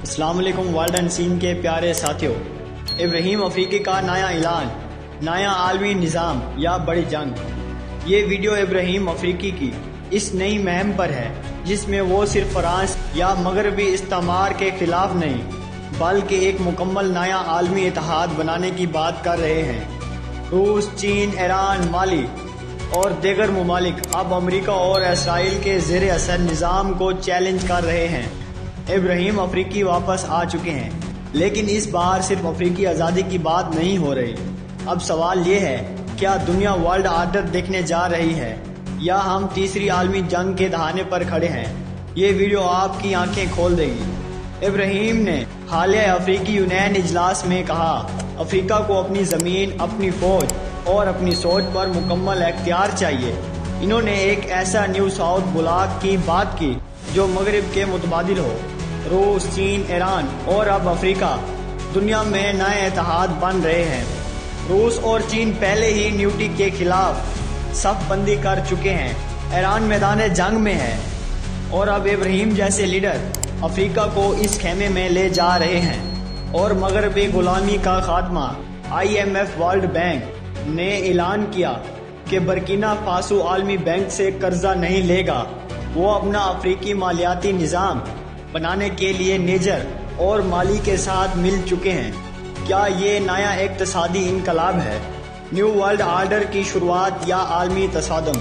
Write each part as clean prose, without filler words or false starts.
अस्सलाम वालेकुम world and scene के प्यारे साथियों, इब्राहिम अफरीकी का नया ऐलान, नया आलमी निज़ाम या बड़ी जंग। ये वीडियो इब्राहिम अफरीकी की इस नई मुहिम पर है जिसमें वो सिर्फ फ्रांस या मगरबी इस्तेमार के खिलाफ नहीं बल्कि एक मुकम्मल नया आलमी इत्तेहाद बनाने की बात कर रहे हैं। रूस, चीन, ईरान, माली और दीगर ममालिक अब अमेरिका और इसराइल के ज़ेर असर निज़ाम को चैलेंज कर रहे हैं। इब्राहिम अफरीकी वापस आ चुके हैं, लेकिन इस बार सिर्फ अफरीकी आज़ादी की बात नहीं हो रही। अब सवाल ये है, क्या दुनिया वर्ल्ड आर्डर देखने जा रही है या हम तीसरी आलमी जंग के दहाने पर खड़े हैं? ये वीडियो आपकी आंखें खोल देगी। इब्राहिम ने हालिया अफ्रीकी यूनियन इजलास में कहा, अफ्रीका को अपनी ज़मीन, अपनी फौज और अपनी सोच पर मुकम्मल इख्तियार चाहिए। इन्होंने एक ऐसा न्यू साउथ ब्लॉक की बात की जो मगरिब के मुतबादिल हो। रूस, चीन, ईरान और अब अफ्रीका दुनिया में नए इत्तेहाद बन रहे हैं। रूस और चीन पहले ही न्यूटी के खिलाफ सफ बंदी कर चुके हैं। ईरान मैदान जंग में है और अब इब्राहिम जैसे लीडर अफ्रीका को इस खेमे में ले जा रहे हैं। और मगरबी गुलामी का खात्मा। IMF वर्ल्ड बैंक ने ऐलान किया कि बर्किना फासो आलमी बैंक से कर्जा नहीं लेगा। वो अपना अफ्रीकी मालियाती निज़ाम बनाने के लिए निजर और माली के साथ मिल चुके हैं। क्या ये नया इक्तिसादी इनकलाब है, न्यू वर्ल्ड आर्डर की शुरुआत या आलमी तसादम?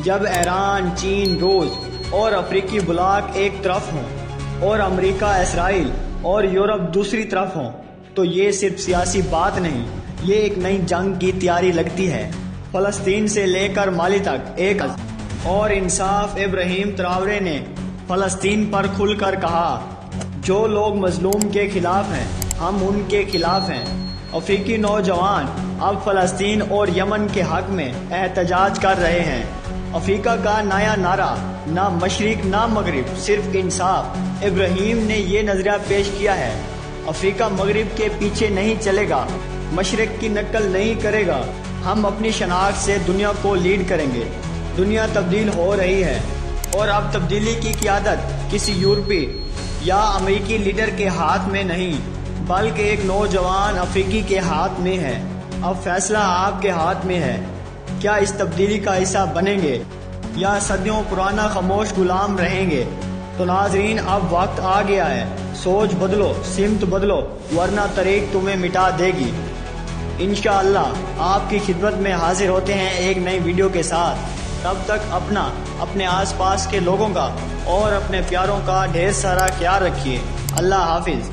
जब ईरान, चीन, रूस और अफ्रीकी ब्लॉक एक तरफ हों और अमेरिका, इसराइल और यूरोप दूसरी तरफ हों, तो ये सिर्फ सियासी बात नहीं, ये एक नई जंग की तैयारी लगती है। फलस्तीन से लेकर माली तक एक और इंसाफ। इब्राहिम ट्रावरे ने फलस्तीन पर खुलकर कहा, जो लोग मजलूम के खिलाफ हैं हम उनके खिलाफ हैं। अफ्रीकी नौजवान अब फलस्तीन और यमन के हक में एहतजाज कर रहे हैं। अफ्रीका का नया नारा, ना मशरिक ना मगरिब, सिर्फ इंसाफ। इब्राहिम ने ये नजरिया पेश किया है, अफ्रीका मगरिब के पीछे नहीं चलेगा, मशरिक की नकल नहीं करेगा। हम अपनी शनाख्त से दुनिया को लीड करेंगे। दुनिया तब्दील हो रही है और अब तब्दीली की क़ियादत किसी यूरोपीय या अमेरिकी लीडर के हाथ में नहीं बल्कि एक नौजवान अफ्रीकी के हाथ में है। अब फैसला आपके हाथ में है, क्या इस तब्दीली का हिस्सा बनेंगे या सदियों पुराना खामोश गुलाम रहेंगे? तो नाजरीन, अब वक्त आ गया है, सोच बदलो, सिमत बदलो, वरना तरीक तुम्हें मिटा देगी। इंशाअल्लाह आपकी खिदमत में हाजिर होते हैं एक नई वीडियो के साथ। तब तक अपना, अपने आसपास के लोगों का और अपने प्यारों का ढेर सारा ख्याल रखिए। अल्लाह हाफिज।